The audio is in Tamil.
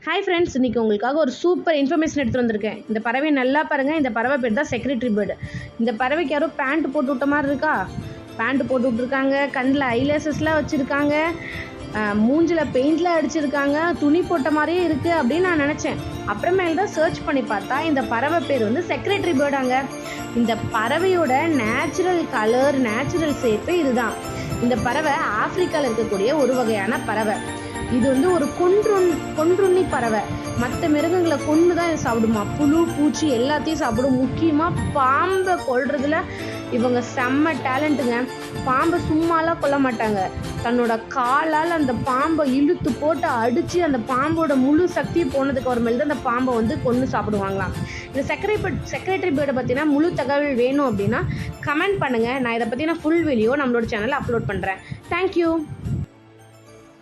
ஹாய் ஃப்ரெண்ட்ஸ், இன்றைக்கி உங்களுக்காக ஒரு சூப்பர் இன்ஃபர்மேஷன் எடுத்துகிட்டு வந்திருக்கேன். இந்த பறவை நல்லா பாருங்கள். இந்த பறவை பேர் தான் செக்ரட்டரி பேர்டு. இந்த பறவைக்கு யாரோ பேண்ட் போட்டு விட்ட மாதிரி இருக்கா. பேண்ட்டு போட்டு விட்ருக்காங்க, கண்ணில் ஐலேசஸ்லாம் வச்சுருக்காங்க, மூஞ்சில் பெயிண்ட்லாம் அடிச்சிருக்காங்க, துணி போட்ட மாதிரியே இருக்குது அப்படின்னு நான் நினச்சேன். அப்புறமேல் தான் சர்ச் பண்ணி பார்த்தா இந்த பறவை பேர் வந்து செக்ரட்டரி பேர்டாங்க. இந்த பறவையோட நேச்சுரல் கலர், நேச்சுரல் ஷேப்பு இதுதான். இந்த பறவை ஆப்பிரிக்காவில் இருக்கக்கூடிய ஒரு வகையான பறவை. இது வந்து ஒரு கொன்றுண்ணி பறவை. மற்ற மிருகங்களை கொன்று தான் சாப்பிடுமா. புழு, பூச்சி எல்லாத்தையும் சாப்பிடும். முக்கியமாக பாம்பை கொல்றதுல இவங்க செம்ம டேலண்ட்டுங்க. பாம்பை சும்மாலாம் கொல்ல மாட்டாங்க. தன்னோட காலால் அந்த பாம்பை இழுத்து போட்டு அடித்து அந்த பாம்போட முழு சக்தி போனதுக்கு அப்புறமேல் தான் அந்த பாம்பை வந்து கொன்று சாப்பிடுவாங்களாம். இந்த செக்ரட்டரி பேர்டை பற்றினா முழு தகவல் வேணும் அப்படின்னா கமெண்ட் பண்ணுங்கள். நான் இதை பற்றின ஃபுல் வீடியோ நம்மளோட சேனலில் அப்லோட் பண்ணுறேன். தேங்க்யூ.